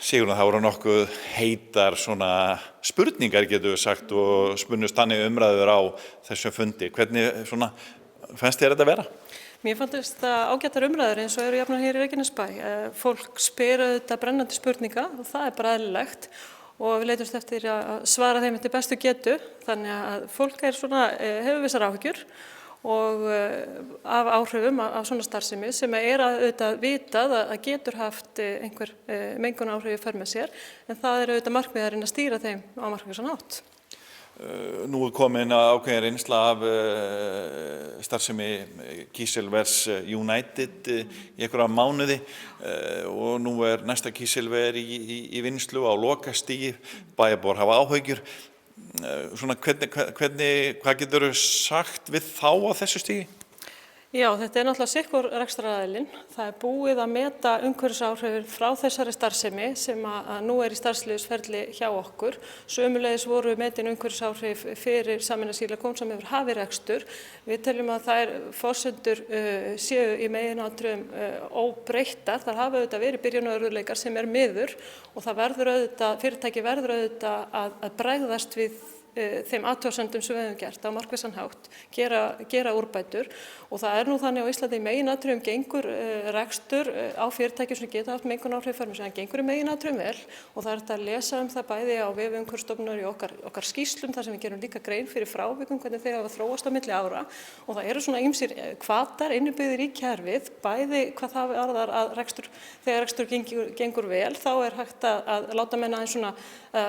Sigrún, það voru nokkuð heitar svona spurningar getum við sagt og spunnust þannig umræður á þessum fundi. Hvernig svona fannst þér þetta vera? Mér fannst það ágætar umræður eins og eru jafnan hér í Reykjanesbæ. Fólk spyr auðvitað brennandi spurninga og það er bara eðlilegt og við leitumst eftir að svara þeim eftir bestu getu. Þannig að fólk hefur vissar áhyggjur og af áhrifum af svona starfsemi sem er að auðvitað vitað að getur haft einhver mengunaráhrif í för með sér, en það er auðvitað markmiðarinn að stýra þeim á markvissan hátt. Nú er komin ákveðin reynsla af starfsemi Kísilvers United í einhverja mánuði og nú er næsta kísilver í vinnslu á lokastigi, bæjarbúar hafa áhyggjur. Svona hvað geturðu sagt við þá á þessu stigi? Já, þetta er náttúrulega sikkur rekstraraðilinn. Það er búið að meta umhverfisáhrifin frá þessari starfsemi sem að nú er í starfsleyfisferli hjá okkur. Sömuleiðis voru metin umhverfisáhrif fyrir Sameina Silicon sem hefur hafið rekstur. Við teljum að þær forsendur séu í meginatriðum óbreyttar. Það hafa auðvitað verið byrjunarörðugleikar sem er miður og fyrirtæki verður auðvitað að bregðast við þeim athugasemdum sem við höfum gert á markvissan hátt, gera úrbætur og það er nú þannig á Íslandi í meginatriðum gengur rekstur á fyrirtækjum sem geta haft mengunaráhrif í för með sér, hann gengur í meginatriðum vel og það er hægt að lesa það bæði á vef Umhverfisstofnunar í okkar skýrslum þar sem við gerum líka grein fyrir frávikum hvernig þeir hafa þróast á milli ára og það eru svona ýmsir hvatar innibyggðir í kerfið, bæði hvað það varðar að þegar rekstur gengur vel þá er hægt að láta menn aðeins svona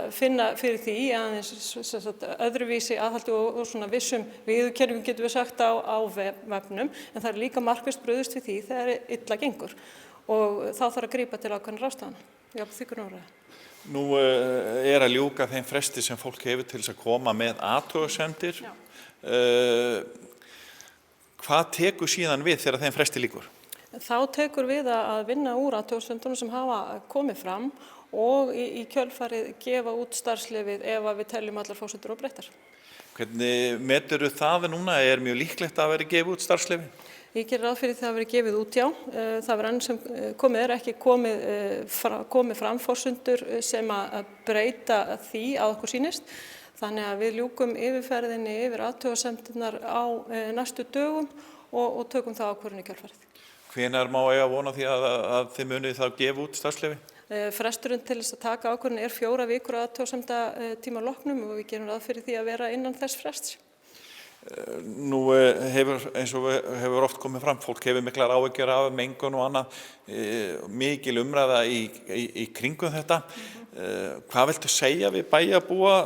finna fyrir því aðeins öðruvísi aðhaldi og svona vissum viðurkenningum getum við sagt á vefnum, en það er líka markvisst brugðist við því þegar illa gengur og þá þarf að grípa til ákveðinna ráðstafana. Já, þykkur nálega. Nú er að ljúka þeim fresti sem fólk hefur til þess að koma með athugasemdir. Hvað tekur síðan við þegar þeim fresti lýkur? Þá tekur við að vinna úr athugasemdunum sem hafa komið fram og í kjölfarið gefa út starfsleyfið ef við teljum allar forsendur óbreyttar. Hvernig meturðu það núna? Er mjög líklegt að vera gefið út starfsleyfi? Ég gerir ráð fyrir það að vera gefið út, já. Það var enn sem komið ekki komið fram forsendur sem að breyta því að okkur sýnist. Þannig að við ljúkum yfirferðinni yfir athugasemdirnar á næstu dögum og tökum það ákvörðun í kjölfarið. Hvenær má eiga von á því að þið munið þá gefa út starfsleyfi? Fresturinn til þess að taka ákvörðun er 4 vikur að athugasemda tíma loknum og við gerum ráð fyrir því að vera innan þess frests. Nú eins og hefur oft komið fram, fólk hefur miklar áhyggjur af mengun og annað, mikil umræða í kringum þetta. Hvað viltu segja við bæjarbúa?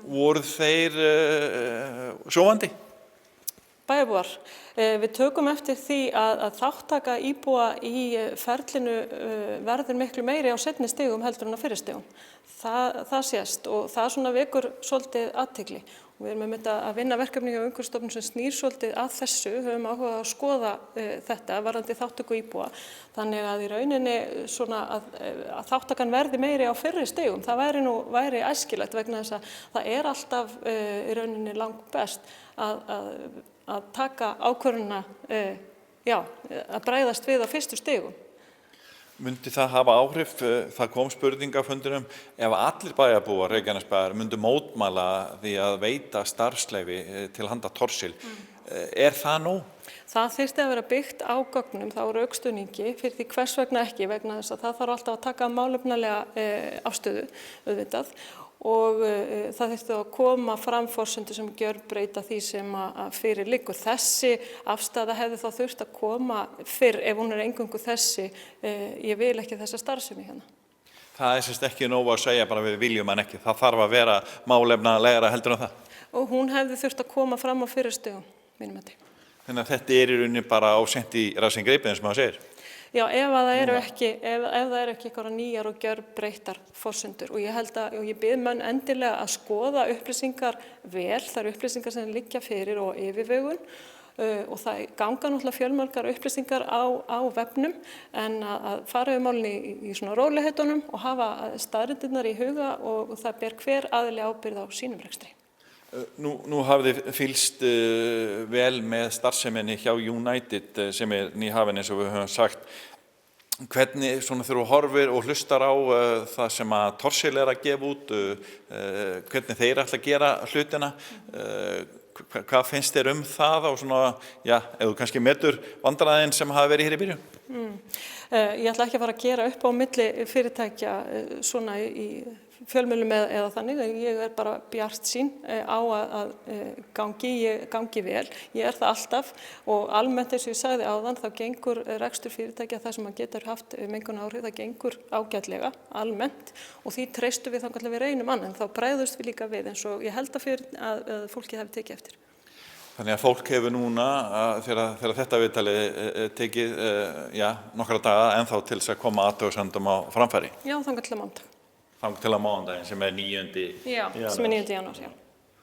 Voru þeir sofandi? Bæjarbúar, við tökum eftir því að þáttaka íbúa í ferlinu verður miklu meiri á seinni stigum heldur en á fyrri stigum. Það sést og það svona vekur svolítið athygli. Við erum einmitt að vinna verkefni hjá Umhverfisstofnun sem snýr svolítið að þessu, höfum áhuga að skoða þetta varðandi þátttöku íbúa. Þannig að í rauninni svona að þáttakan verði meiri á fyrri stigum, það væri æskilegt vegna þess að það er alltaf í rauninni langbest að taka ákvörðunina, að bregðast við á fyrstu stigum. Myndi það hafa áhrif? Það kom spurning á fundinum ef allir bæjarbúar Reykjanesbæjar myndu mótmæla því að veita starfsleyfi til handa Thorsil. Er það nóg? Það þyrfti að vera byggt á gögnum, þá rökstuðningi fyrir því hvers vegna ekki, vegna þess að það þarf alltaf að taka málefnalega afstöðu auðvitað og það þyrfti að koma fram forsendur sem gjörbreyta því sem að fyrir liggur. Þessi afstaða hefði þá þurft að koma fyrr ef hún er eingöngu þessi, ég vil ekki þessa starfsemi hérna. Það er sérst ekki nóg að segja bara við viljum hann ekki, það þarf að vera málefnalegra heldur en það? Og hún hefði þurft að koma fram á fyrri stigum, mínum mati. Þannig að þetta er í rauninni bara á seint í rassinn greipið eins og maður segir? Já, ef það eru ekki eitthvað nýjar og gjörbreyttar forsendur og ég bið menn endilega að skoða upplýsingar vel, það eru upplýsingar sem liggja fyrir og yfirvegun og það ganga náttúrulega fjölmargar upplýsingar á vefnum en að fara yfir málin í svona rólegheitunum og hafa staðreyndirnar í huga og það ber hver aðili ábyrgð á sínum rekstri. Nú hafið þið fylgst vel með starfseminni hjá United sem er nýhafin eins og við höfum sagt. hvernig svona þegar þú horfir og hlustar á það sem að Thorsil að gefa út, hvernig þeir ætla að gera hlutina, hvað finnst þér það og svona, já, ef þú kannski metur vandræðin sem hafa verið hér í byrjun? Ég ætla ekki að fara að gera upp á milli fyrirtækja svona í fjölmiðlum eða þannig. Ég bara bjartsýn á að gangi vel. Ég það alltaf og almennt eins og ég sagði áðan þá gengur rekstur fyrirtækja það sem getur haft mengunaráhrif, það gengur ágætlega almennt og því treystum við þangað til við reynum annað en þá bregðumst við líka við eins og ég held að fólkið hafi tekið eftir. Þannig að fólk hefur núna, þegar þetta viðtali tekið nokkra daga ennþá til þess að koma athugasemdum á framfæri? Já, þangað til á mánudag. Þangað til á mánudaginn sem 9. Já, sem 9. janúar, já.